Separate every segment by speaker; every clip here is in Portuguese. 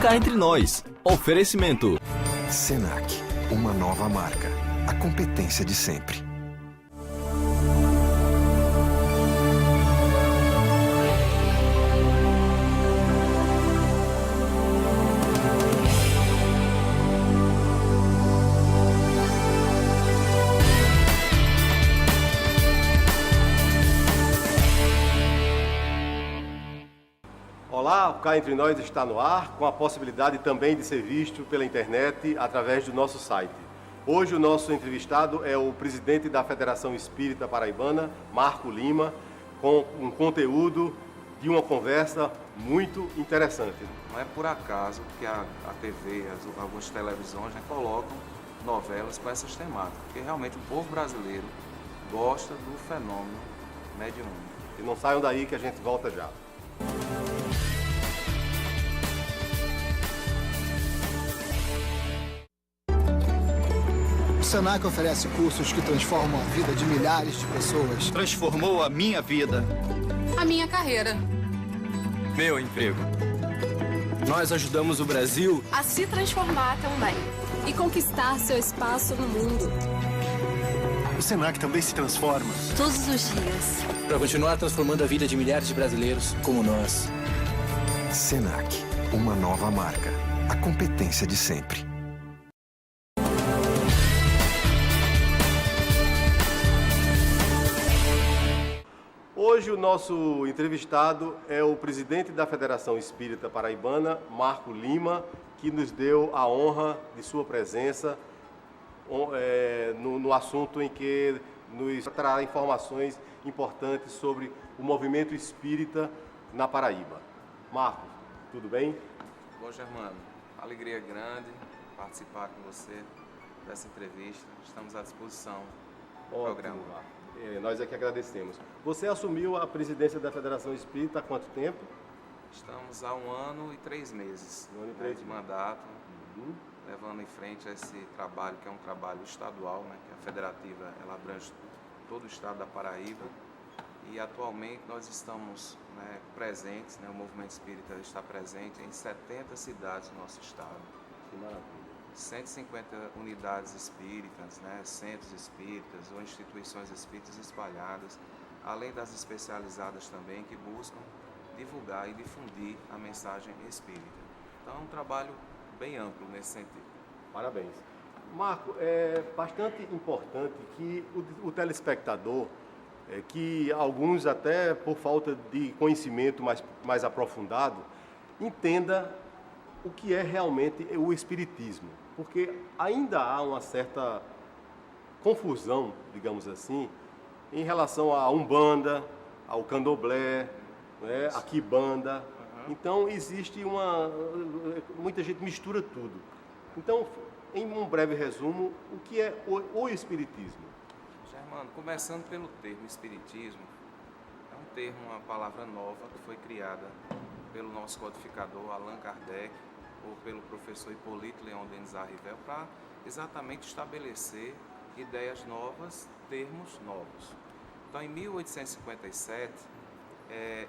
Speaker 1: Cá Entre Nós. Oferecimento.
Speaker 2: Senac, uma nova marca. A competência de sempre.
Speaker 3: Olá, o Cá Entre Nós está no ar, com a possibilidade também de ser visto pela internet através do nosso site. Hoje o nosso entrevistado é o presidente da Federação Espírita Paraibana, Marco Lima, com um conteúdo de uma conversa muito interessante.
Speaker 4: Não é por acaso que a TV, algumas televisões colocam novelas com essas temáticas, porque realmente o povo brasileiro gosta do fenômeno mediúnico.
Speaker 3: E não saiam daí que a gente volta já.
Speaker 5: O Senac oferece cursos que transformam a vida de milhares de pessoas.
Speaker 6: Transformou a minha vida.
Speaker 7: A minha carreira.
Speaker 6: Meu emprego. Nós ajudamos o Brasil
Speaker 7: a se transformar também.
Speaker 8: E conquistar seu espaço no mundo.
Speaker 9: O Senac também se transforma.
Speaker 8: Todos os dias.
Speaker 10: Para continuar transformando a vida de milhares de brasileiros como nós.
Speaker 2: Senac, uma nova marca. A competência de sempre.
Speaker 3: Hoje o nosso entrevistado é o presidente da Federação Espírita Paraibana, Marco Lima, que nos deu a honra de sua presença no assunto em que nos trará informações importantes sobre o movimento espírita na Paraíba. Marco, tudo bem?
Speaker 4: Bom, Germano, alegria grande participar com você dessa entrevista. Estamos à disposição do programa.
Speaker 3: Marco. Nós é que agradecemos. Você assumiu a presidência da Federação Espírita há quanto tempo?
Speaker 4: Estamos há 1 ano e 3 meses de mandato, levando em frente esse trabalho, que é um trabalho estadual, que a federativa ela abrange todo o estado da Paraíba. E atualmente nós estamos presentes, o movimento espírita está presente em 70 cidades do nosso estado.
Speaker 3: Que maravilha.
Speaker 4: 150 unidades espíritas, centros espíritas ou instituições espíritas espalhadas, além das especializadas também, que buscam divulgar e difundir a mensagem espírita. Então é um trabalho bem amplo nesse sentido.
Speaker 3: Parabéns. Marco, é bastante importante que o telespectador, que alguns até por falta de conhecimento mais aprofundado, entenda o que é realmente o espiritismo. Porque ainda há uma certa confusão, digamos assim, em relação à Umbanda, ao Candomblé, à Quimbanda. Então existe muita gente mistura tudo. Então, em um breve resumo, o que é o espiritismo?
Speaker 4: Germano, começando pelo termo espiritismo, é um termo, uma palavra nova que foi criada pelo nosso codificador Allan Kardec, ou pelo professor Hipólito Leon Denis Arrivel, para exatamente estabelecer ideias novas, termos novos. Então, em 1857,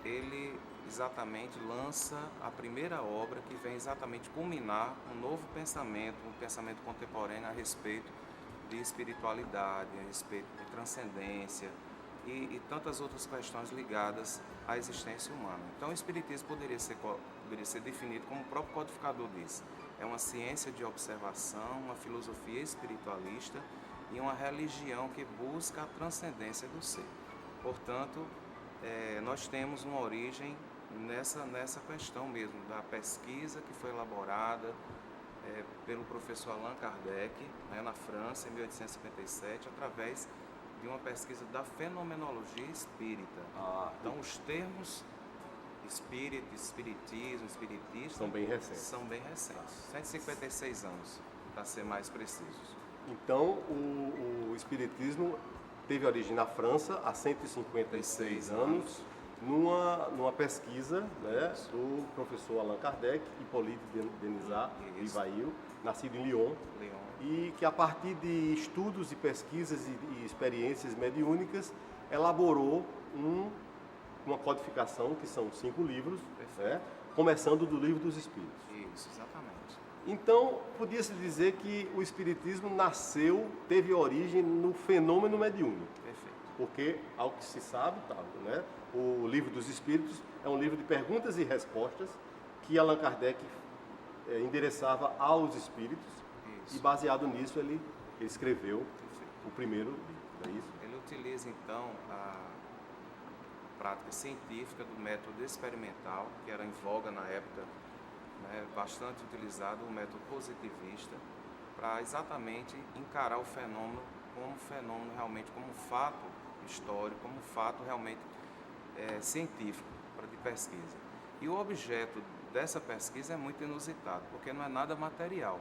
Speaker 4: ele exatamente lança a primeira obra que vem exatamente culminar um novo pensamento, um pensamento contemporâneo a respeito de espiritualidade, a respeito de transcendência e tantas outras questões ligadas à existência humana. Então, o espiritismo poderia ser definido como o próprio codificador disse. É uma ciência de observação, uma filosofia espiritualista e uma religião que busca a transcendência do ser. Portanto, nós temos uma origem nessa questão mesmo, da pesquisa que foi elaborada pelo professor Allan Kardec, na França, em 1857, através de uma pesquisa da fenomenologia espírita. Então, os termos espírito, espiritismo, espiritista
Speaker 3: são bem recentes.
Speaker 4: 156 anos, para ser mais precisos.
Speaker 3: Então, o espiritismo teve origem na França há 156 anos, numa pesquisa do professor Allan Kardec, Hipólito Denis Arrivel, nascido em Lyon, e que a partir de estudos e pesquisas e experiências mediúnicas elaborou uma codificação, que são 5 livros, começando do Livro dos Espíritos.
Speaker 4: Isso, exatamente.
Speaker 3: Então, podia-se dizer que o Espiritismo teve origem no fenômeno mediúnico.
Speaker 4: Perfeito.
Speaker 3: Porque, ao que se sabe, né, o Livro dos Espíritos é um livro de perguntas e respostas que Allan Kardec endereçava aos espíritos. Isso. E, baseado nisso, ele escreveu o primeiro livro. Não é isso?
Speaker 4: Ele utiliza, então, a prática científica do método experimental, que era em voga na época, né, bastante utilizado, o método positivista, para exatamente encarar o fenômeno realmente como um fato histórico, como um fato realmente científico de pesquisa. E o objeto dessa pesquisa é muito inusitado, porque não é nada material.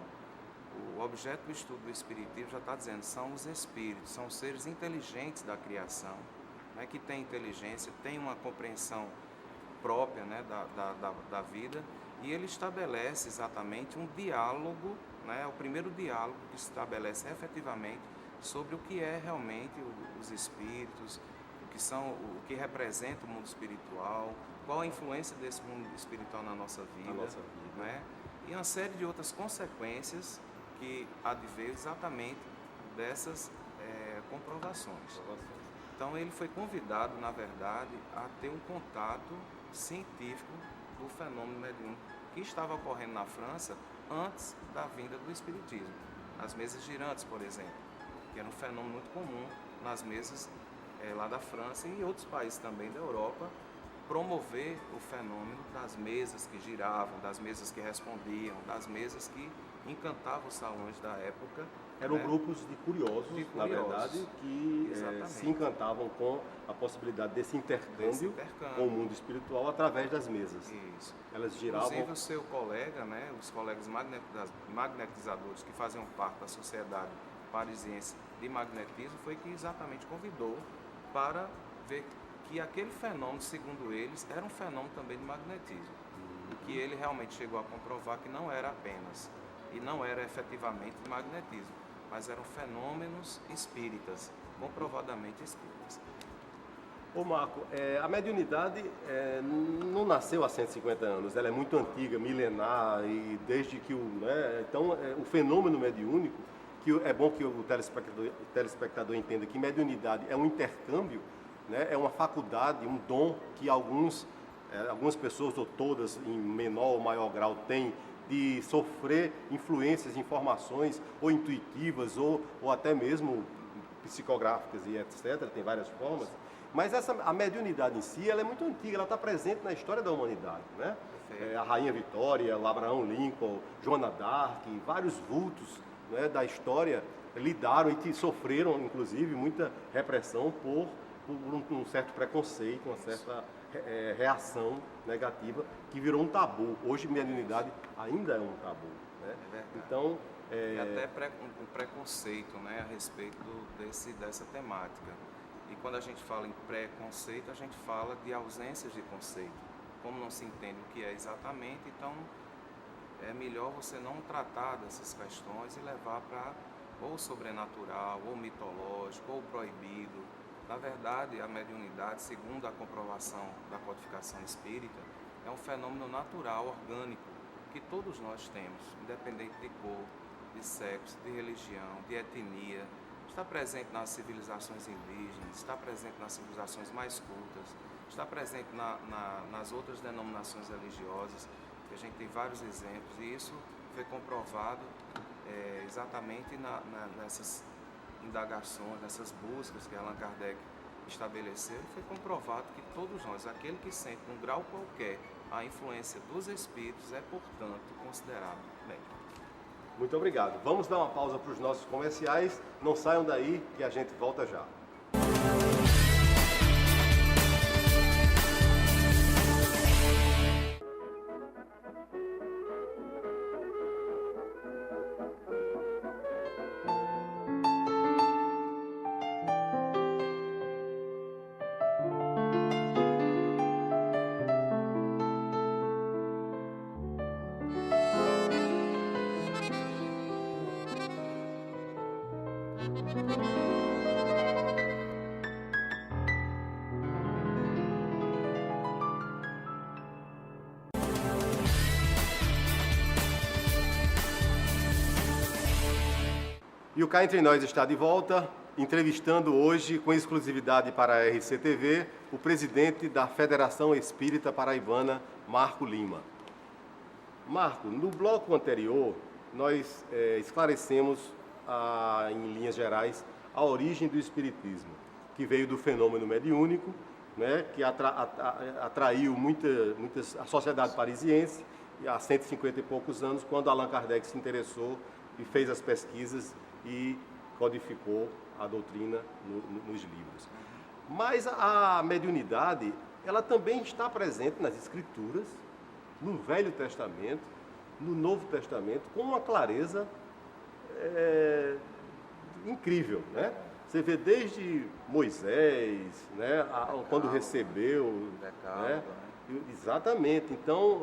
Speaker 4: O objeto do estudo do Espiritismo já está dizendo, são os espíritos, são os seres inteligentes da criação, né, que têm inteligência, têm uma compreensão própria, né, da vida, e ele estabelece exatamente um diálogo, né, o primeiro diálogo que se estabelece efetivamente sobre o que é realmente os espíritos, o que representa o mundo espiritual, qual a influência desse mundo espiritual na nossa vida, né, e uma série de outras consequências que adveio exatamente dessas comprovações. Então ele foi convidado, na verdade, a ter um contato científico do fenômeno mediúnico que estava ocorrendo na França antes da vinda do Espiritismo. As mesas girantes, por exemplo, que era um fenômeno muito comum nas mesas lá da França e em outros países também da Europa, promover o fenômeno das mesas que giravam, das mesas que respondiam, das mesas que encantavam os salões da época.
Speaker 3: Eram grupos de curiosos, na verdade, que se encantavam com a possibilidade desse intercâmbio com o mundo espiritual através das mesas.
Speaker 4: Isso.
Speaker 3: Elas giravam.
Speaker 4: Inclusive o seu colega, né, os colegas magnetizadores que faziam parte da Sociedade Parisiense de Magnetismo, foi que exatamente convidou para ver que aquele fenômeno, segundo eles, era um fenômeno também de magnetismo. E que ele realmente chegou a comprovar que não era apenas, e não era efetivamente de magnetismo, mas eram fenômenos espíritas, comprovadamente espíritas.
Speaker 3: Ô Marco, a mediunidade não nasceu há 150 anos, ela é muito antiga, milenar, e desde que então o fenômeno mediúnico, que é bom que o telespectador entenda que mediunidade é um intercâmbio, né, é uma faculdade, um dom que algumas pessoas, ou todas, em menor ou maior grau, têm de sofrer influências, informações, ou intuitivas, ou até mesmo psicográficas e etc., tem várias formas. Mas a mediunidade em si, ela é muito antiga, ela está presente na história da humanidade, né? A Rainha Vitória, Abraham Lincoln, Joana d'Arc, vários vultos, né, da história lidaram e sofreram, inclusive, muita repressão por um certo preconceito, uma certa reação negativa, que virou um tabu. Hoje, mediunidade ainda é um tabu, né?
Speaker 4: É verdade.
Speaker 3: Então,
Speaker 4: e até um preconceito, né, a respeito dessa temática. E quando a gente fala em preconceito, a gente fala de ausências de conceito. Como não se entende o que é exatamente, então é melhor você não tratar dessas questões e levar para ou sobrenatural, ou mitológico, ou proibido. Na verdade, a mediunidade, segundo a comprovação da codificação espírita, é um fenômeno natural, orgânico, que todos nós temos, independente de cor, de sexo, de religião, de etnia. Está presente nas civilizações indígenas, está presente nas civilizações mais cultas, está presente nas outras denominações religiosas, que a gente tem vários exemplos, e isso foi comprovado exatamente nessas indagações, nessas buscas que Allan Kardec estabeleceu, e foi comprovado que todos nós, aquele que sente num grau qualquer a influência dos espíritos, é, portanto, considerado médium.
Speaker 3: Muito obrigado. Vamos dar uma pausa para os nossos comerciais. Não saiam daí que a gente volta já. E o Cá Entre Nós está de volta, entrevistando hoje, com exclusividade para a RCTV, o presidente da Federação Espírita Paraibana, Marco Lima. Marco, no bloco anterior, nós esclarecemos, em linhas gerais, a origem do espiritismo, que veio do fenômeno mediúnico, né, que atraiu a sociedade parisiense há 150 e poucos anos, quando Allan Kardec se interessou e fez as pesquisas e codificou a doutrina nos livros. Mas a mediunidade, ela também está presente nas Escrituras, no Velho Testamento, no Novo Testamento, com uma clareza incrível, né? Você vê desde Moisés, né, quando recebeu, né? Exatamente. Então,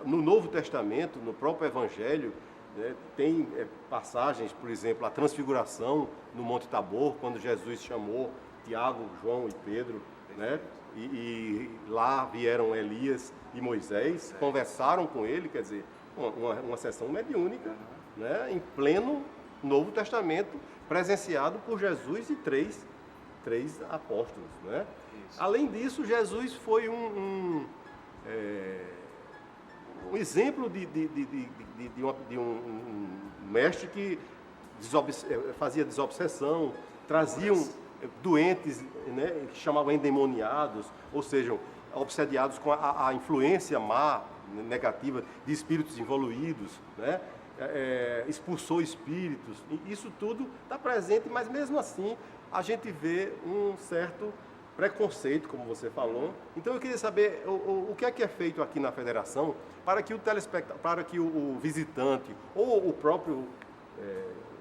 Speaker 3: no Novo Testamento, no próprio Evangelho, né, tem passagens, por exemplo, a transfiguração no Monte Tabor, quando Jesus chamou Tiago, João e Pedro, né? E lá vieram Elias e Moisés, conversaram com ele, quer dizer, uma sessão mediúnica, né, em pleno Novo Testamento, presenciado por Jesus e três apóstolos, né? Além disso, Jesus foi um exemplo de um mestre que fazia desobsessão, traziam doentes, né, que chamavam endemoniados, ou seja, obsediados com a influência má, negativa de espíritos evoluídos, né? Expulsou espíritos, isso tudo está presente, mas mesmo assim a gente vê um certo preconceito, como você falou. Então eu queria saber o que é feito aqui na Federação para que o telespectador, para que o visitante ou o próprio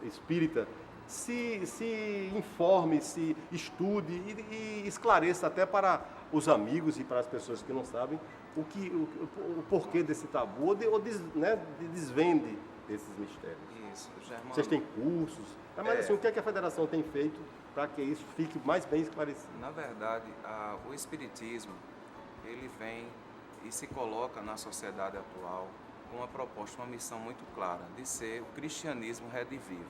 Speaker 3: espírita se informe, se estude e esclareça até para os amigos e para as pessoas que não sabem o porquê desse tabu, ou desvende esses mistérios.
Speaker 4: Isso, Germano.
Speaker 3: Vocês têm cursos, mas assim, o que é que a Federação tem feito para que isso fique mais bem esclarecido?
Speaker 4: Na verdade, o Espiritismo, ele vem e se coloca na sociedade atual com uma proposta, uma missão muito clara, de ser o cristianismo redivivo.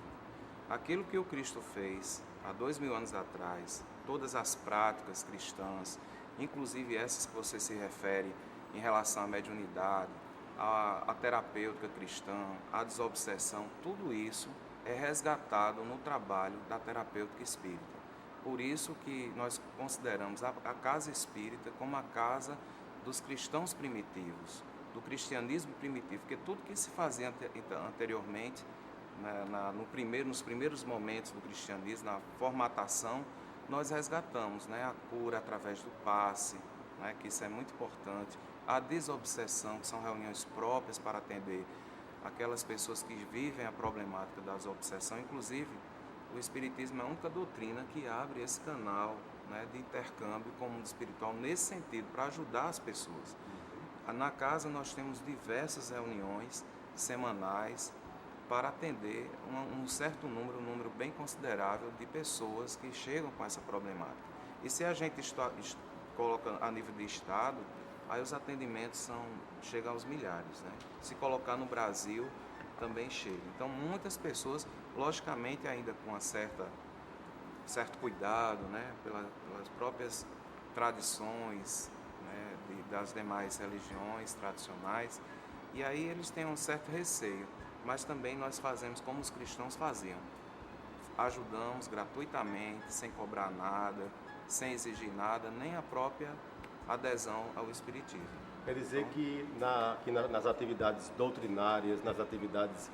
Speaker 4: Aquilo que o Cristo fez há 2000 anos atrás, todas as práticas cristãs, inclusive essas que você se refere em relação à mediunidade, a terapêutica cristã, a desobsessão, tudo isso é resgatado no trabalho da terapêutica espírita. Por isso que nós consideramos a casa espírita como a casa dos cristãos primitivos, do cristianismo primitivo, porque tudo que se fazia anteriormente, nos primeiros momentos do cristianismo, na formatação, nós resgatamos, né, a cura através do passe, né, que isso é muito importante, a desobsessão, que são reuniões próprias para atender aquelas pessoas que vivem a problemática da desobsessão. Inclusive, o Espiritismo é a única doutrina que abre esse canal, né, de intercâmbio com o mundo espiritual nesse sentido, para ajudar as pessoas. Na casa nós temos diversas reuniões semanais para atender um certo número, um número bem considerável de pessoas que chegam com essa problemática. E se a gente coloca a nível de estado, aí os atendimentos chegam aos milhares, né? Se colocar no Brasil, também chega. Então, muitas pessoas, logicamente, ainda com certo cuidado, né, pelas próprias tradições, né, das demais religiões tradicionais, e aí eles têm um certo receio. Mas também nós fazemos como os cristãos faziam. Ajudamos gratuitamente, sem cobrar nada, sem exigir nada, nem a própria adesão ao Espiritismo.
Speaker 3: Quer dizer que nas atividades doutrinárias, nas atividades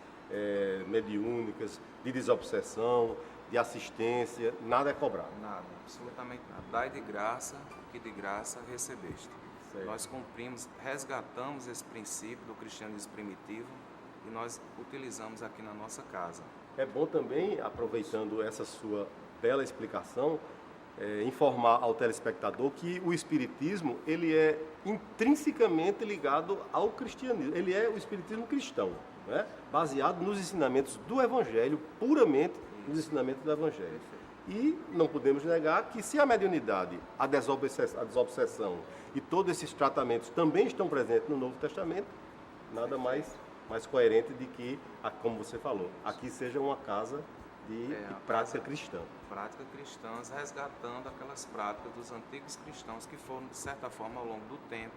Speaker 3: mediúnicas, de desobsessão, de assistência, nada é cobrado?
Speaker 4: Nada, absolutamente nada. Dai de graça, que de graça recebeste. Certo. Nós cumprimos, resgatamos esse princípio do cristianismo primitivo e nós utilizamos aqui na nossa casa.
Speaker 3: É bom também, aproveitando essa sua bela explicação, informar ao telespectador que o Espiritismo, ele é intrinsecamente ligado ao cristianismo. Ele é o Espiritismo cristão, né? Baseado nos ensinamentos do Evangelho, puramente nos ensinamentos do Evangelho. E não podemos negar que se a mediunidade, a desobsessão e todos esses tratamentos também estão presentes no Novo Testamento, nada mais coerente de que, como você falou, aqui seja uma casa de prática cristã.
Speaker 4: Prática cristãs, resgatando aquelas práticas dos antigos cristãos que foram, de certa forma, ao longo do tempo,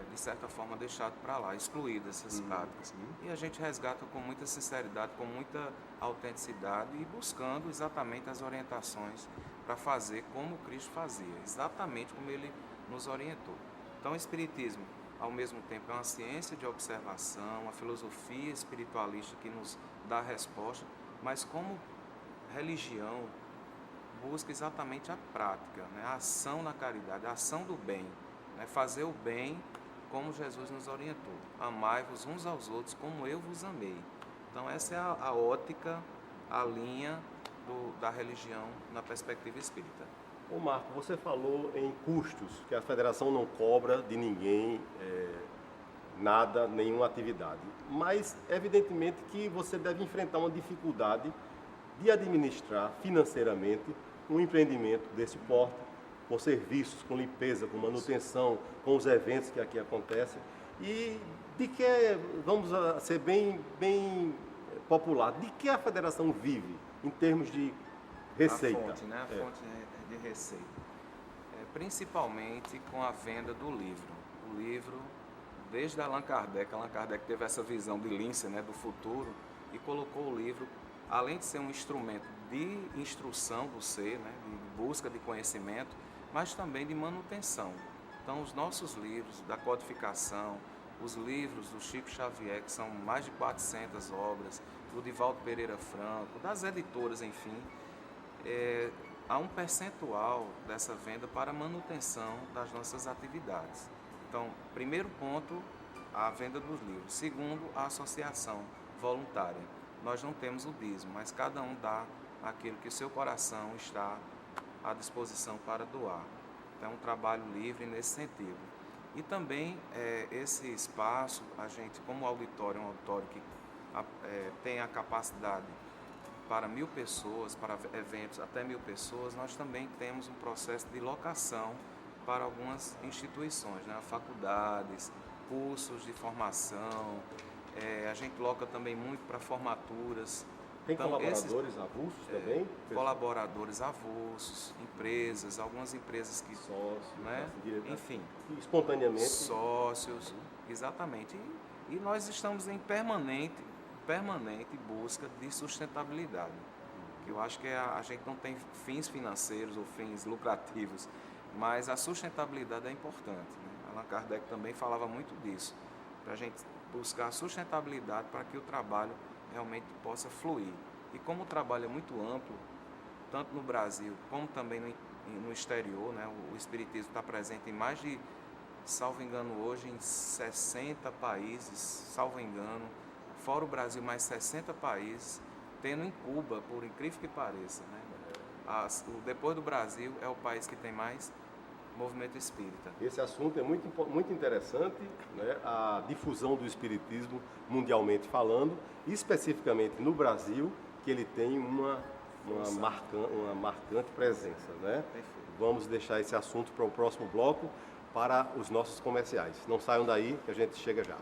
Speaker 4: de certa forma, deixado para lá, excluídas essas práticas. E a gente resgata com muita sinceridade, com muita autenticidade e buscando exatamente as orientações para fazer como Cristo fazia, exatamente como ele nos orientou. Então, o Espiritismo, ao mesmo tempo, é uma ciência de observação, uma filosofia espiritualista que nos dá a resposta, mas como religião, busca exatamente a prática, né? A ação na caridade, a ação do bem, né? Fazer o bem como Jesus nos orientou. Amai-vos uns aos outros como eu vos amei. Então essa é a ótica, a linha da religião na perspectiva espírita.
Speaker 3: Ô Marco, você falou em custos, que a federação não cobra de ninguém nada, nenhuma atividade. Mas evidentemente que você deve enfrentar uma dificuldade de administrar financeiramente um empreendimento desse porte, com serviços, com limpeza, com manutenção, com os eventos que aqui acontecem. E de que, vamos ser bem popular, de que a federação vive em termos de receita?
Speaker 4: A fonte, né? A fonte de receita. Principalmente com a venda do livro. O livro, desde Allan Kardec teve essa visão de Lince, né, do futuro, e colocou o livro, além de ser um instrumento de instrução do ser, né, de busca de conhecimento, mas também de manutenção. Então, os nossos livros da codificação, os livros do Chico Xavier, que são mais de 400 obras, do Divaldo Pereira Franco, das editoras, enfim, há um percentual dessa venda para manutenção das nossas atividades. Então, primeiro ponto, a venda dos livros. Segundo, a associação voluntária. Nós não temos o dízimo, mas cada um dá aquilo que o seu coração está à disposição para doar. Então, é um trabalho livre nesse sentido. E também esse espaço, a gente, como auditório, é um auditório que tem a capacidade para 1.000 pessoas, para eventos até 1.000 pessoas, nós também temos um processo de locação para algumas instituições, né? Faculdades, cursos de formação, a gente loca também muito para formaturas.
Speaker 3: Tem então, colaboradores avulsos também?
Speaker 4: Colaboradores avulsos, empresas, algumas empresas que...
Speaker 3: Sócios,
Speaker 4: né? Enfim.
Speaker 3: Espontaneamente?
Speaker 4: Sócios, exatamente. E nós estamos em permanente busca de sustentabilidade. Que eu acho que a gente não tem fins financeiros ou fins lucrativos, mas a sustentabilidade é importante, né? Allan Kardec também falava muito disso, para a gente buscar a sustentabilidade para que o trabalho realmente possa fluir. E como o trabalho é muito amplo, tanto no Brasil como também no exterior, né? O Espiritismo está presente em mais de, salvo engano hoje, em 60 países, salvo engano, fora o Brasil, mais 60 países, tendo em Cuba, por incrível que pareça, né? Depois do Brasil, é o país que tem mais movimento espírita.
Speaker 3: Esse assunto é muito interessante, né? A difusão do espiritismo mundialmente falando, e especificamente no Brasil, que ele tem uma marcante presença, né? Vamos deixar esse assunto para o próximo bloco, para os nossos comerciais. Não saiam daí, que a gente chega já.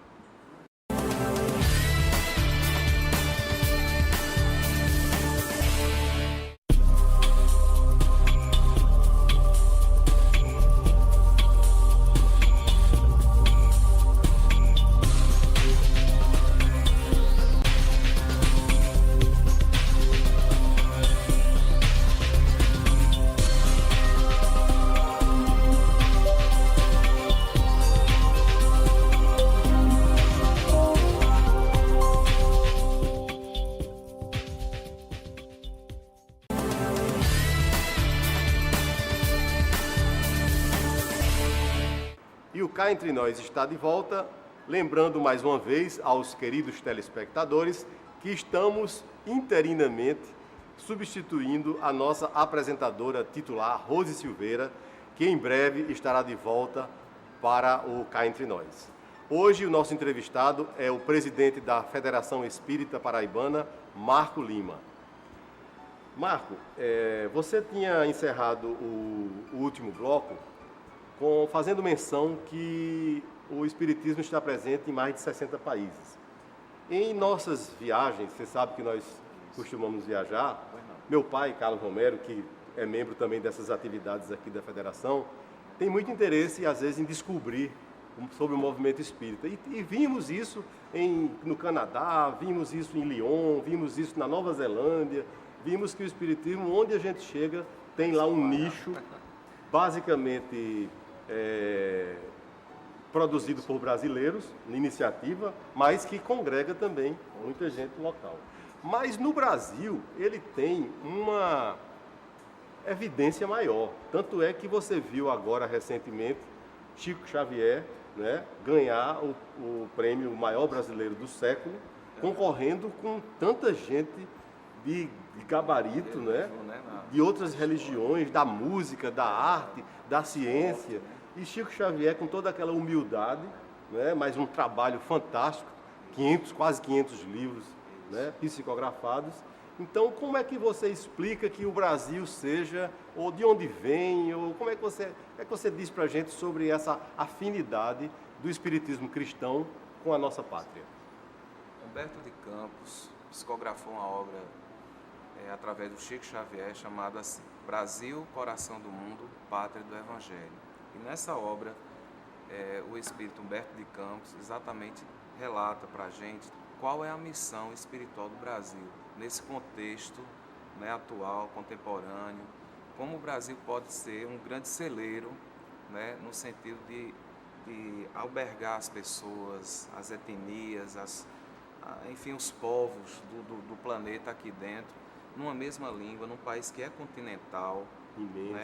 Speaker 3: E o Cá Entre Nós está de volta, lembrando mais uma vez aos queridos telespectadores que estamos interinamente substituindo a nossa apresentadora titular, Rose Silveira, que em breve estará de volta para o Cá Entre Nós. Hoje o nosso entrevistado é o presidente da Federação Espírita Paraibana, Marco Lima. Marco, você tinha encerrado o último bloco fazendo menção que o Espiritismo está presente em mais de 60 países. Em nossas viagens, você sabe que nós costumamos viajar, meu pai, Carlos Romero, que é membro também dessas atividades aqui da Federação, tem muito interesse, às vezes, em descobrir sobre o movimento espírita. E vimos isso no Canadá, vimos isso em Lyon, vimos isso na Nova Zelândia, vimos que o espiritismo, onde a gente chega, tem lá um nicho, basicamente produzido por brasileiros, iniciativa, mas que congrega também muita gente local. Mas no Brasil, ele tem uma evidência maior. Tanto é que você viu agora, recentemente, Chico Xavier, né, ganhar o prêmio maior brasileiro do século, concorrendo com tanta gente de gabarito, né, de outras religiões, da música, da arte, da ciência. E Chico Xavier, com toda aquela humildade, né, mas um trabalho fantástico, quase 500 livros, né, psicografados. Então, como é que você explica que o Brasil seja, ou de onde vem, ou como é que você diz para a gente sobre essa afinidade do espiritismo cristão com a nossa pátria?
Speaker 4: Humberto de Campos psicografou uma obra através do Chico Xavier chamada assim, Brasil, Coração do Mundo, Pátria do Evangelho. E nessa obra, o espírito Humberto de Campos exatamente relata para a gente qual é a missão espiritual do Brasil, nesse contexto, né, atual, contemporâneo, como o Brasil pode ser um grande celeiro, né, no sentido de albergar as pessoas, as etnias, enfim, os povos do planeta aqui dentro, numa mesma língua, num país que é continental,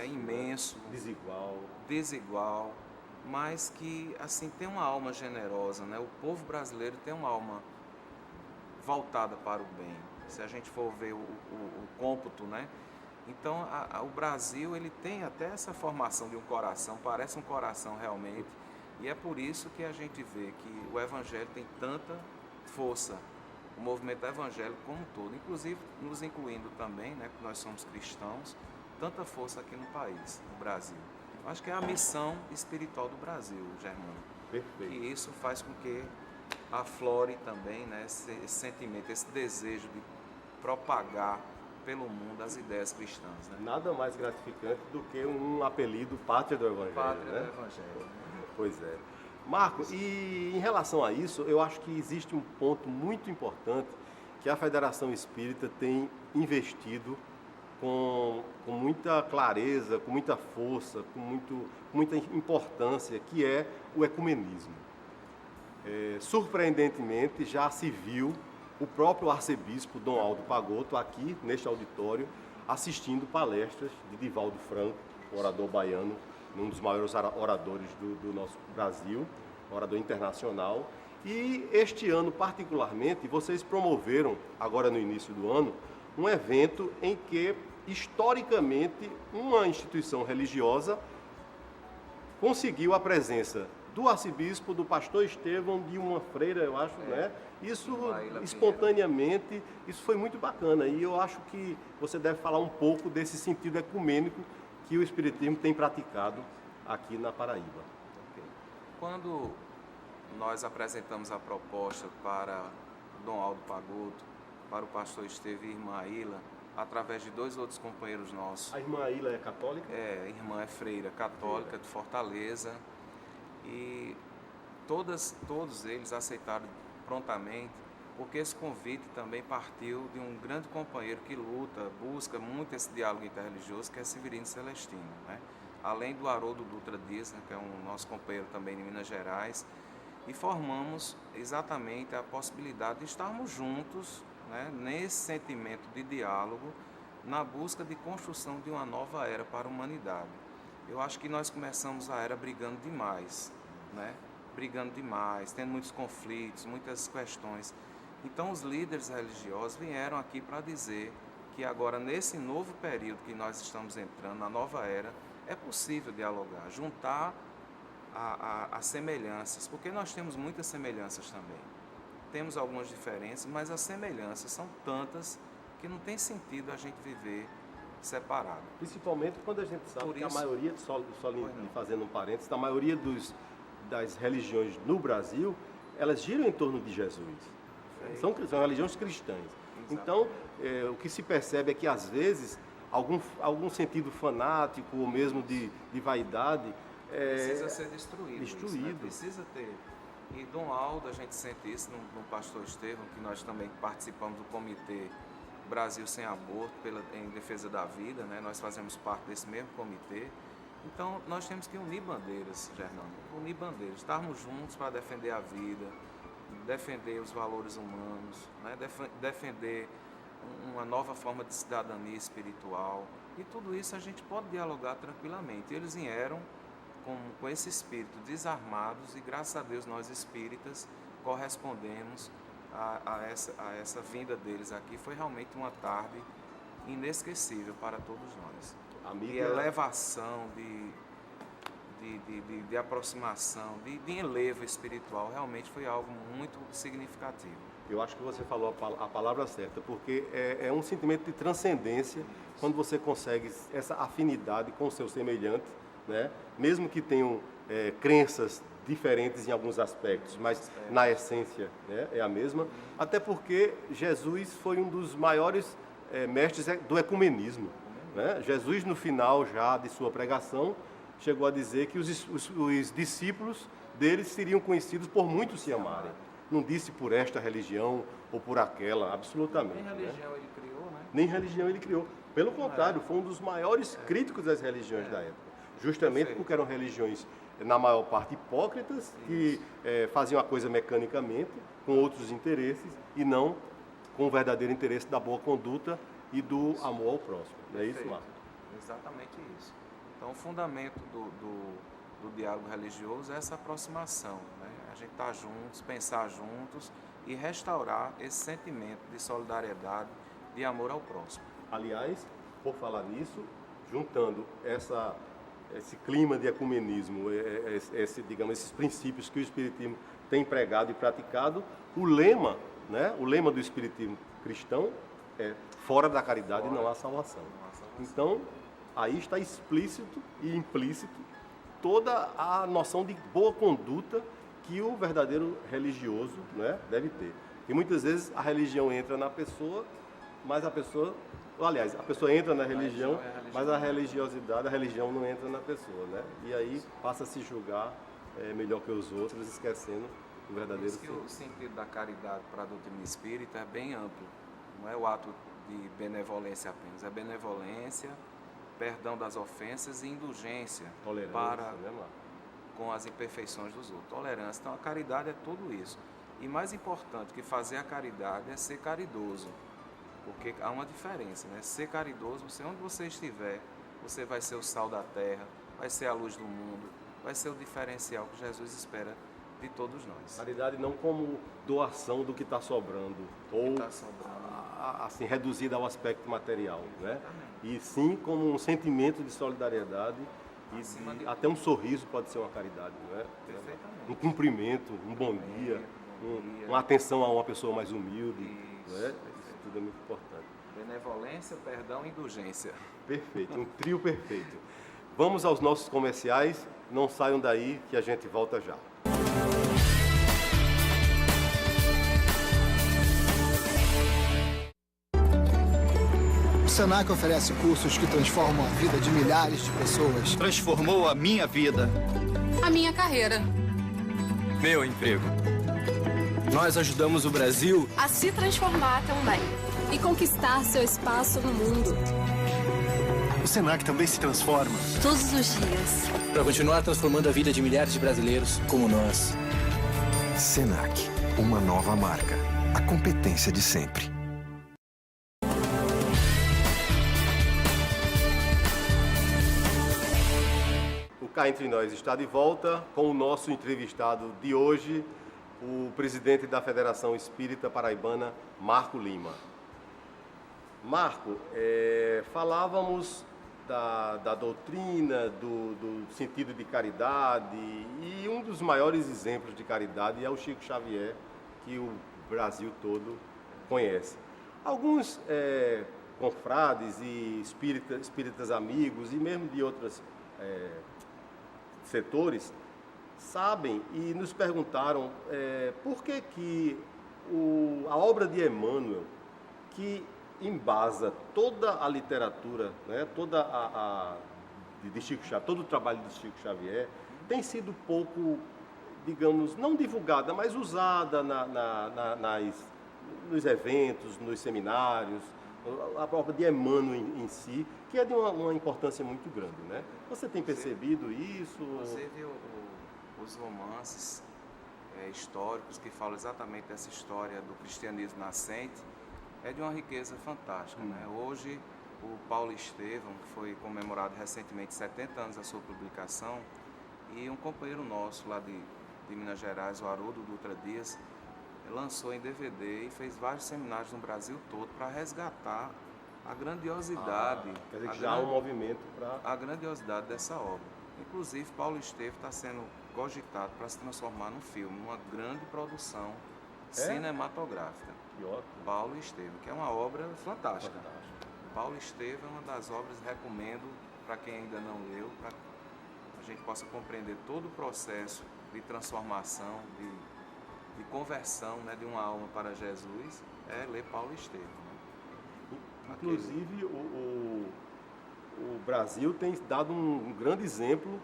Speaker 4: imenso, desigual, mas que assim tem uma alma generosa, né? O povo brasileiro tem uma alma voltada para o bem. Se a gente for ver o cômputo, né? Então, o Brasil, ele tem até essa formação de um coração, parece um coração realmente, e é por isso que a gente vê que o Evangelho tem tanta força, o movimento evangélico como um todo, inclusive nos incluindo também, né, que nós somos cristãos, tanta força aqui no país, no Brasil. Eu acho que é a missão espiritual do Brasil, Germano.
Speaker 3: Perfeito.
Speaker 4: E isso faz com que aflore também, né, esse sentimento, esse desejo de propagar pelo mundo as ideias cristãs. Né?
Speaker 3: Nada mais gratificante do que um apelido Pátria do Evangelho.
Speaker 4: Pátria
Speaker 3: né?
Speaker 4: do Evangelho.
Speaker 3: Pois é. Marco, e em relação a isso, eu acho que existe um ponto muito importante que a Federação Espírita tem investido com muita clareza, com muita força, com muita importância, que é o ecumenismo. Surpreendentemente, já se viu o próprio arcebispo Dom Aldo Pagotto aqui, neste auditório, assistindo palestras de Divaldo Franco, orador baiano, um dos maiores oradores do nosso Brasil, orador internacional. E este ano, particularmente, vocês promoveram, agora no início do ano, um evento em que, historicamente, uma instituição religiosa conseguiu a presença do arcebispo, do pastor Estevão, de uma freira, eu acho, né? Isso espontaneamente, isso foi muito bacana. E eu acho que você deve falar um pouco desse sentido ecumênico que o Espiritismo tem praticado aqui na Paraíba.
Speaker 4: Quando nós apresentamos a proposta para Dom Aldo Pagotto, para o pastor Estevão e a irmã Aila, através de dois outros companheiros nossos.
Speaker 3: A irmã Aila é católica?
Speaker 4: A irmã é freira católica de Fortaleza. E todos eles aceitaram prontamente, porque esse convite também partiu de um grande companheiro que busca muito esse diálogo interreligioso, que é Severino Celestino, né? Além do Haroldo Dutra Dias, né, que é um nosso companheiro também de Minas Gerais, e formamos exatamente a possibilidade de estarmos juntos, né, nesse sentimento de diálogo, na busca de construção de uma nova era para a humanidade. Eu acho que nós começamos a era brigando demais, né? Brigando demais, tendo muitos conflitos, muitas questões. Então os líderes religiosos vieram aqui para dizer que agora, nesse novo período que nós estamos entrando, na nova era, é possível dialogar, juntar as semelhanças, porque nós temos muitas semelhanças também. Temos algumas diferenças, mas as semelhanças são tantas que não tem sentido a gente viver separado.
Speaker 3: Principalmente quando a gente sabe que a maioria, só fazendo um parênteses, a maioria das religiões no Brasil, elas giram em torno de Jesus. São religiões cristãs. Então, o que se percebe é que, às vezes, algum sentido fanático ou mesmo de vaidade
Speaker 4: precisa ser destruído.
Speaker 3: Destruído.
Speaker 4: Isso, né? Precisa ter. E Dom Aldo, a gente sente isso no pastor Estevão, que nós também participamos do comitê Brasil Sem Aborto em defesa da vida, né? Nós fazemos parte desse mesmo comitê. Então, nós temos que unir bandeiras, Fernando, unir bandeiras, estarmos juntos para defender a vida, defender os valores humanos, né? Defender uma nova forma de cidadania espiritual. E tudo isso a gente pode dialogar tranquilamente. Eles vieram com esse espírito desarmados e, graças a Deus, nós espíritas correspondemos a essa vinda deles aqui. Foi realmente uma tarde inesquecível para todos nós. De elevação, de aproximação, de enlevo espiritual, realmente foi algo muito significativo.
Speaker 3: Eu acho que você falou a palavra certa, porque é um sentimento de transcendência quando você consegue essa afinidade com o seu semelhante, né? Mesmo que tenham crenças diferentes em alguns aspectos, mas na essência, né, é a mesma. Até porque Jesus foi um dos maiores mestres do ecumenismo, né? Jesus, no final já de sua pregação, chegou a dizer que os discípulos deles seriam conhecidos por muitos se amarem. Não disse por esta religião ou por aquela, absolutamente.
Speaker 4: Nem religião ele criou, né?
Speaker 3: Nem religião ele criou. Pelo contrário, foi um dos maiores críticos das religiões da época. Justamente porque eram religiões, na maior parte, hipócritas, que faziam a coisa mecanicamente, com outros interesses, e não com o verdadeiro interesse da boa conduta e do amor ao próximo. Não é isso, Marco?
Speaker 4: Exatamente isso. Então, o fundamento do diálogo religioso é essa aproximação, né? A gente estar juntos, pensar juntos e restaurar esse sentimento de solidariedade, de amor ao próximo.
Speaker 3: Aliás, por falar nisso, juntando esse clima de ecumenismo, esses princípios que o Espiritismo tem pregado e praticado, o lema do Espiritismo cristão é: fora da caridade não há salvação. Então, aí está explícito e implícito toda a noção de boa conduta que o verdadeiro religioso, né, deve ter. E muitas vezes a religião entra na pessoa, mas a pessoa entra na religião, mas a religiosidade, a religião não entra na pessoa, né? E aí passa a se julgar melhor que os outros, esquecendo o verdadeiro
Speaker 4: sentido. Por isso que o sentido da caridade para a doutrina espírita é bem amplo. Não é o ato de benevolência apenas, é benevolência, perdão das ofensas e indulgência para com as imperfeições dos outros. Tolerância. Então, a caridade é tudo isso. E mais importante que fazer a caridade é ser caridoso. Porque há uma diferença, né? Ser caridoso, onde você estiver, você vai ser o sal da terra, vai ser a luz do mundo, vai ser o diferencial que Jesus espera de todos nós.
Speaker 3: Caridade não como doação do que está sobrando, ou assim, reduzida ao aspecto material, né? E sim como um sentimento de solidariedade e até um sorriso pode ser uma caridade, não é?
Speaker 4: Perfeitamente.
Speaker 3: Um cumprimento, um bom dia, uma atenção a uma pessoa mais humilde, não é? Isso tudo é muito importante.
Speaker 4: Benevolência, perdão e indulgência.
Speaker 3: Perfeito, um trio perfeito. Vamos aos nossos comerciais, não saiam daí que a gente volta já.
Speaker 5: O Senac oferece cursos que transformam a vida de milhares de pessoas.
Speaker 6: Transformou a minha vida.
Speaker 7: A minha carreira.
Speaker 6: Meu emprego. Nós ajudamos o Brasil
Speaker 7: a se transformar também.
Speaker 8: E conquistar seu espaço no mundo.
Speaker 9: O Senac também se transforma.
Speaker 8: Todos os dias.
Speaker 10: Para continuar transformando a vida de milhares de brasileiros como nós.
Speaker 2: Senac, uma nova marca. A competência de sempre.
Speaker 3: O Cá Entre Nós está de volta com o nosso entrevistado de hoje, o presidente da Federação Espírita Paraibana, Marco Lima. Marco, falávamos da doutrina, do sentido de caridade, e um dos maiores exemplos de caridade é o Chico Xavier, que o Brasil todo conhece. Alguns confrades e espíritas amigos, e mesmo de outros setores, sabem e nos perguntaram por que a obra de Emmanuel, que embasa toda a literatura, né, toda de Chico Xavier, todo o trabalho de Chico Xavier, tem sido pouco, digamos, não divulgada, mas usada nos eventos, nos seminários, a obra de Emmanuel em si, que é de uma importância muito grande, né? Você tem percebido isso?
Speaker 4: Você viu os romances históricos que falam exatamente dessa história do cristianismo nascente, é de uma riqueza fantástica, né? Hoje, o Paulo Estevam, que foi comemorado recentemente 70 anos da sua publicação, e um companheiro nosso lá de Minas Gerais, o Haroldo Dutra Dias, lançou em DVD e fez vários seminários no Brasil todo para resgatar a grandiosidade.
Speaker 3: Quer dizer que já há um movimento para...
Speaker 4: A grandiosidade dessa obra. Inclusive, Paulo Estevam está sendo cogitado para se transformar num filme, numa grande produção cinematográfica. Paulo Estevam, que é uma obra fantástica. Paulo Estevam é uma das obras que recomendo para quem ainda não leu, para que a gente possa compreender todo o processo de transformação, de conversão, né, de uma alma para Jesus, é ler Paulo Estevam. Né?
Speaker 3: Inclusive, o Brasil tem dado um grande exemplo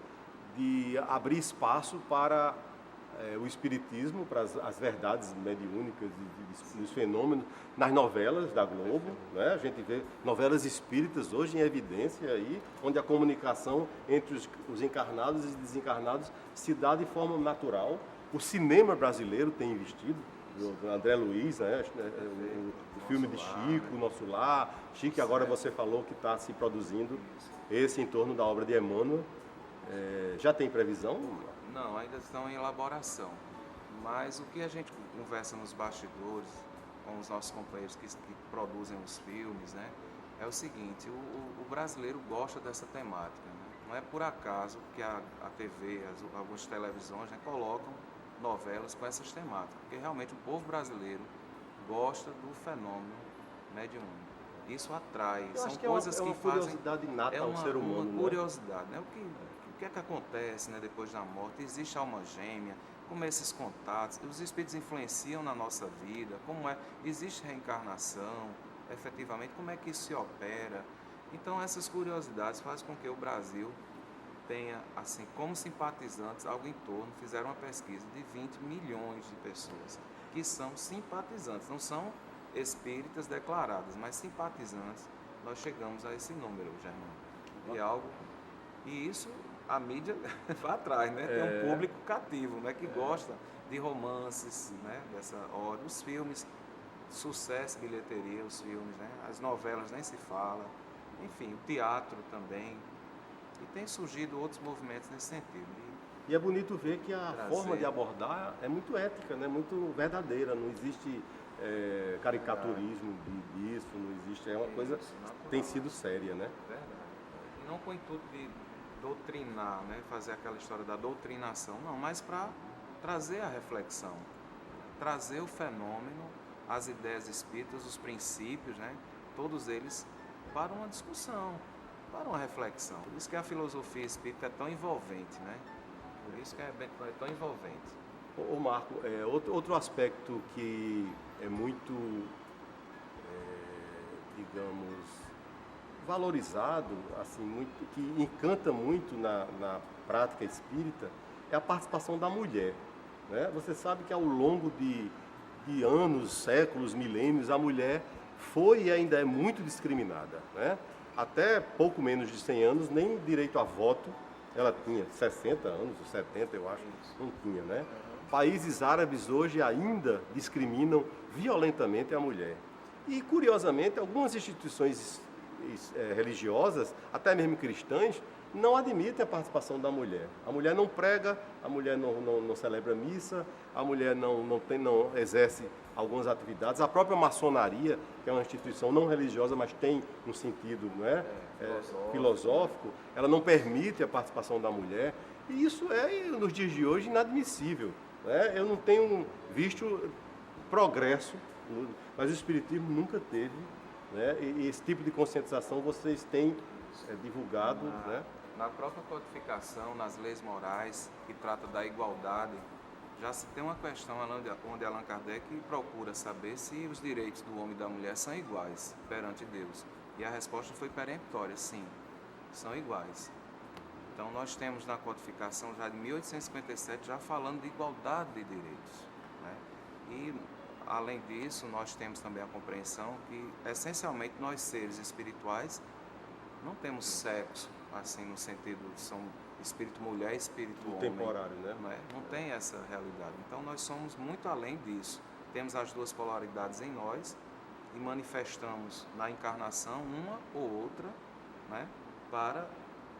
Speaker 3: de abrir espaço para o espiritismo, para as verdades mediúnicas e dos fenômenos nas novelas da Globo, né? A gente vê novelas espíritas hoje em evidência aí, onde a comunicação entre os encarnados e desencarnados se dá de forma natural. O cinema brasileiro tem investido, o André Luiz, né? O filme de Chico, Nosso Lar, Chico, agora você falou que está se produzindo esse em torno da obra de Emmanuel. Já tem previsão?
Speaker 4: Não, ainda estão em elaboração. Mas o que a gente conversa nos bastidores com os nossos companheiros que produzem os filmes, né, é o seguinte: o brasileiro gosta dessa temática. Né? Não é por acaso que a TV, algumas televisões, né, colocam novelas com essas temáticas, porque realmente o povo brasileiro gosta do fenômeno mediúnico. Isso atrai.
Speaker 3: Eu
Speaker 4: São
Speaker 3: acho que
Speaker 4: coisas
Speaker 3: é uma
Speaker 4: que fazem.
Speaker 3: Curiosidade inata ao ser humano.
Speaker 4: Uma curiosidade, né? O que é que acontece, né, depois da morte? Existe alma gêmea? Como esses contatos? Os espíritos influenciam na nossa vida? Como é? Existe reencarnação? Efetivamente, como é que isso se opera? Então, essas curiosidades fazem com que o Brasil tenha, assim, como simpatizantes, algo em torno, fizeram uma pesquisa de 20 milhões de pessoas que são simpatizantes, não são espíritas declaradas, mas simpatizantes. Nós chegamos a esse número, Germano, de algo, e isso a mídia vai atrás, né? Tem um público cativo, né? Que gosta de romances, né? Dessa hora, os filmes, sucesso, bilheteria, os filmes, né? As novelas nem se fala, enfim, o teatro também, e tem surgido outros movimentos nesse sentido.
Speaker 3: E é bonito ver que a forma de abordar é muito ética, né? Muito verdadeira, não existe caricaturismo disso, não existe, é uma coisa que tem sido séria, né?
Speaker 4: Verdade. E não com o intuito de doutrinar, né? Fazer aquela história da doutrinação, não, mas para trazer a reflexão, trazer o fenômeno, as ideias espíritas, os princípios, né? Todos eles para uma discussão, para uma reflexão. Por isso que a filosofia espírita é tão envolvente, né? Por isso que é tão envolvente.
Speaker 3: Ô Marco, outro aspecto que é muito, digamos, valorizado, assim, muito, que encanta muito na prática espírita, é a participação da mulher, né? Você sabe que ao longo de anos, séculos, milênios, a mulher foi e ainda é muito discriminada, né? Até pouco menos de 100 anos, nem direito a voto ela tinha, 60 anos, 70 eu acho, não tinha, né? Países árabes hoje ainda discriminam violentamente a mulher. E, curiosamente, algumas instituições religiosas, até mesmo cristãs, não admitem a participação da mulher. A mulher não prega, a mulher não celebra missa, a mulher não exerce algumas atividades. A própria maçonaria, que é uma instituição não religiosa, mas tem um sentido, não é? Filosófico, ela não permite a participação da mulher. E isso é, nos dias de hoje, inadmissível, né? Eu não tenho visto progresso, mas o Espiritismo nunca teve, né? E esse tipo de conscientização vocês têm divulgado, né?
Speaker 4: Na própria codificação, nas leis morais, que trata da igualdade, já se tem uma questão onde Allan Kardec procura saber se os direitos do homem e da mulher são iguais perante Deus. E a resposta foi peremptória, sim, são iguais. Então nós temos na codificação já de 1857 já falando de igualdade de direitos, né? E além disso nós temos também a compreensão que essencialmente nós seres espirituais não temos sexo, assim no sentido de são espírito mulher e espírito homem.
Speaker 3: Temporário, né?
Speaker 4: Não tem essa realidade. Então nós somos muito além disso. Temos as duas polaridades em nós e manifestamos na encarnação uma ou outra, né, para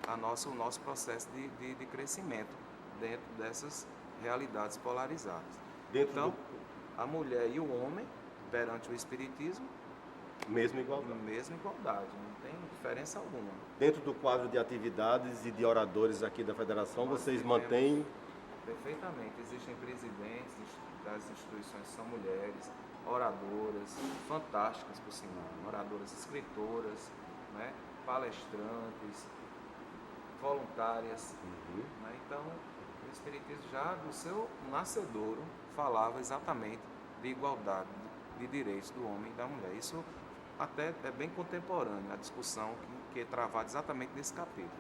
Speaker 4: o nosso processo de crescimento dentro dessas realidades polarizadas. Então, a mulher e o homem, perante o Espiritismo,
Speaker 3: mesma igualdade,
Speaker 4: não tem diferença alguma.
Speaker 3: Dentro do quadro de atividades e de oradores aqui da Federação, vocês mantêm...
Speaker 4: Perfeitamente. Existem presidentes das instituições que são mulheres, oradoras, fantásticas por sinal, oradoras escritoras, né, palestrantes, voluntárias. Né? Então, o Espiritismo já do seu nascedouro falava exatamente de igualdade de direitos do homem e da mulher. Isso até é bem contemporâneo, a discussão que é travada exatamente nesse capítulo.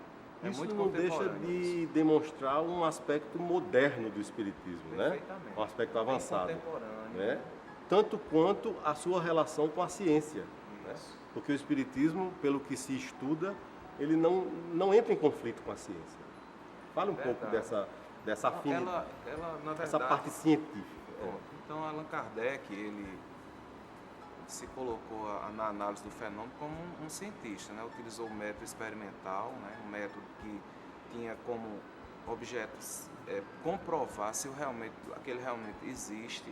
Speaker 3: Isso muito não deixa de demonstrar um aspecto moderno do Espiritismo, né? Um aspecto avançado.
Speaker 4: Bem contemporâneo.
Speaker 3: Né? Tanto quanto a sua relação com a ciência. Né? Porque o Espiritismo, pelo que se estuda, ele não entra em conflito com a ciência. Fala um pouco dessa afinidade, essa parte científica.
Speaker 4: Então, Allan Kardec, ele se colocou na análise do fenômeno como um cientista, né? Utilizou o método experimental, né? Um método que tinha como objeto comprovar se aquele realmente existe,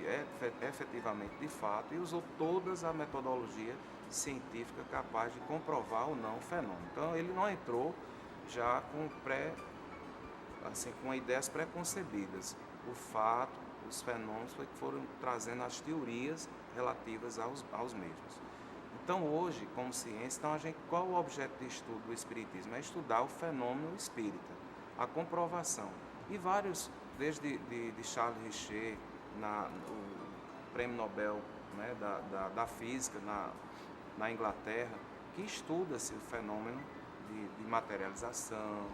Speaker 4: efetivamente de fato, e usou toda a metodologia científica capaz de comprovar ou não o fenômeno. Então ele não entrou já com ideias preconcebidas. O fato, os fenômenos foram trazendo as teorias relativas aos mesmos. Então hoje, como ciência, qual o objeto de estudo do Espiritismo? É estudar o fenômeno espírita, a comprovação. E vários, desde de Charles Richer, o Prêmio Nobel, né, da Física na Inglaterra, que estuda-se o fenômeno de materialização,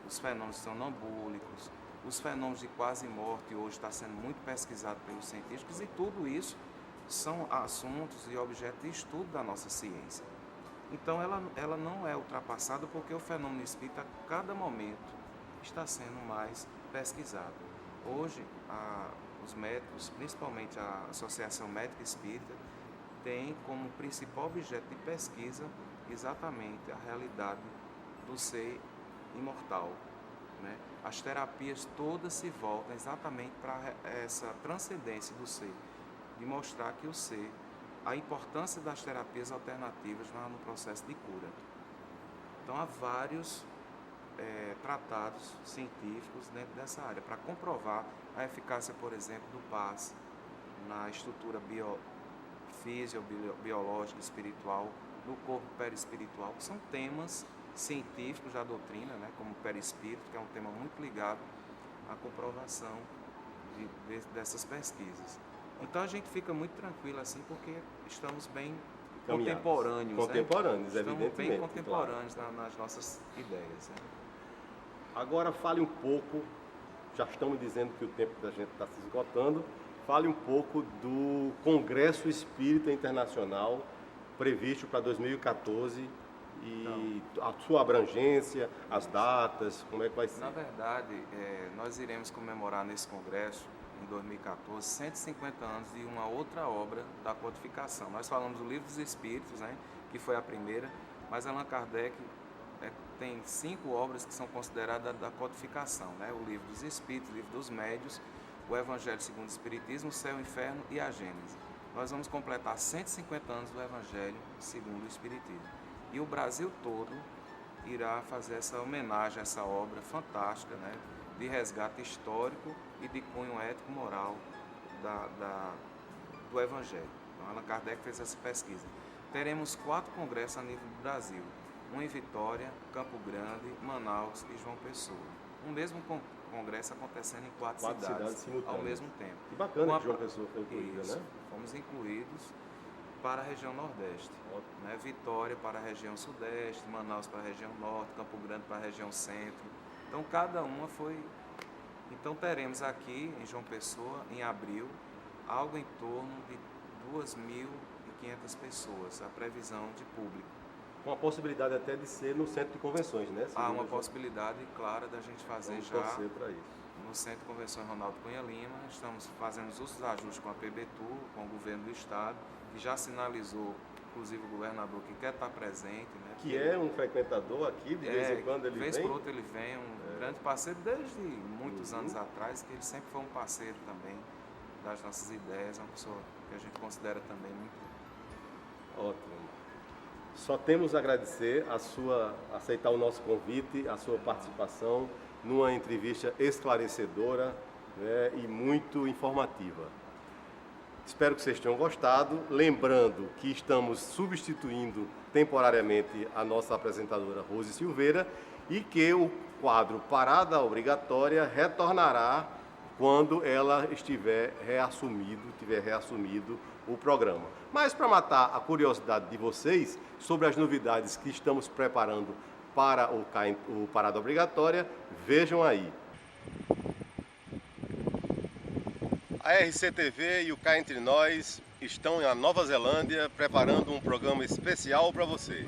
Speaker 4: os fenômenos sonambúlicos, os fenômenos de quase morte hoje está sendo muito pesquisado pelos científicos, e tudo isso são assuntos e objetos de estudo da nossa ciência. Então ela não é ultrapassada porque o fenômeno espírita a cada momento está sendo mais pesquisado. Hoje os médicos, principalmente a Associação Médica Espírita, tem como principal objeto de pesquisa exatamente a realidade do ser imortal. Né? As terapias todas se voltam exatamente para essa transcendência do ser, de mostrar que o ser, a importância das terapias alternativas no processo de cura. Então há vários tratados científicos dentro dessa área para comprovar a eficácia, por exemplo, do passe na estrutura biológica, espiritual, do corpo perispiritual, que são temas científicos da doutrina, né, como o perispírito, que é um tema muito ligado à comprovação dessas pesquisas. Então a gente fica muito tranquilo assim, porque estamos bem contemporâneos,
Speaker 3: evidentemente.
Speaker 4: Estamos bem contemporâneos nas nossas ideias. Né?
Speaker 3: Agora fale um pouco, já estamos dizendo que o tempo da gente está se esgotando, fale um pouco do Congresso Espírita Internacional previsto para 2014 e a sua abrangência, as datas, como é que vai ser?
Speaker 4: Na verdade, nós iremos comemorar nesse congresso, em 2014, 150 anos de uma outra obra da codificação. Nós falamos do Livro dos Espíritos, né, que foi a primeira, mas Allan Kardec tem 5 obras que são consideradas da codificação, né, o Livro dos Espíritos, o Livro dos Médios, o Evangelho segundo o Espiritismo, o Céu e o Inferno e a Gênese. Nós vamos completar 150 anos do Evangelho segundo o Espiritismo. E o Brasil todo irá fazer essa homenagem a essa obra fantástica, né, de resgate histórico e de cunho ético-moral do Evangelho. Então, Allan Kardec fez essa pesquisa. Teremos 4 congressos a nível do Brasil, um em Vitória, Campo Grande, Manaus e João Pessoa. Um mesmo congresso acontecendo em quatro
Speaker 3: cidades
Speaker 4: cidades
Speaker 3: simultâneas.
Speaker 4: ao mesmo tempo.
Speaker 3: Que bacana que João Pessoa foi incluída,
Speaker 4: Isso,
Speaker 3: né?
Speaker 4: fomos incluídos para a região Nordeste. Né? Vitória para a região Sudeste, Manaus para a região Norte, Campo Grande para a região Centro. Então, cada uma foi... Então, teremos aqui em João Pessoa, em abril, algo em torno de 2.500 pessoas, a previsão de público.
Speaker 3: Com a possibilidade até de ser no centro de convenções, né?
Speaker 4: Há uma possibilidade clara da gente fazer
Speaker 3: Vamos
Speaker 4: já
Speaker 3: torcer para isso.
Speaker 4: no Centro de Convenções Ronaldo Cunha Lima. Estamos fazendo os ajustes com a PBTU, com o governo do estado, que já sinalizou, inclusive o governador, que quer estar presente. Né?
Speaker 3: Que é um frequentador aqui, de vez em quando ele vem.
Speaker 4: De vez por outra ele vem, grande parceiro desde muitos anos atrás, que ele sempre foi um parceiro também das nossas ideias, uma pessoa que a gente considera também muito...
Speaker 3: Ótimo. Só temos a agradecer aceitar o nosso convite, a sua participação numa entrevista esclarecedora, né, e muito informativa. Espero que vocês tenham gostado. Lembrando que estamos substituindo temporariamente a nossa apresentadora Rose Silveira e que o quadro Parada Obrigatória retornará quando ela tiver reassumido o programa. Mas para matar a curiosidade de vocês sobre as novidades que estamos preparando para o Parada Obrigatória, vejam aí. A RCTV e o Cá Entre Nós estão na Nova Zelândia preparando um programa especial para você.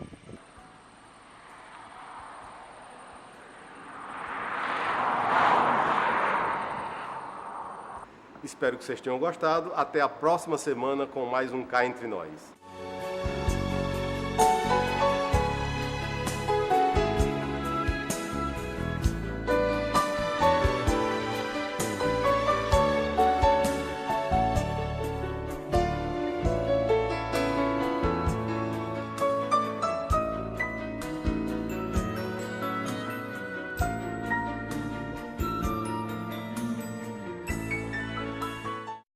Speaker 3: Espero que vocês tenham gostado. Até a próxima semana com mais um Cá Entre Nós.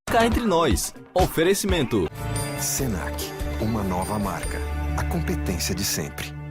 Speaker 1: Cá Entre Nós. Oferecimento.
Speaker 2: Senac, uma nova marca. A competência de sempre.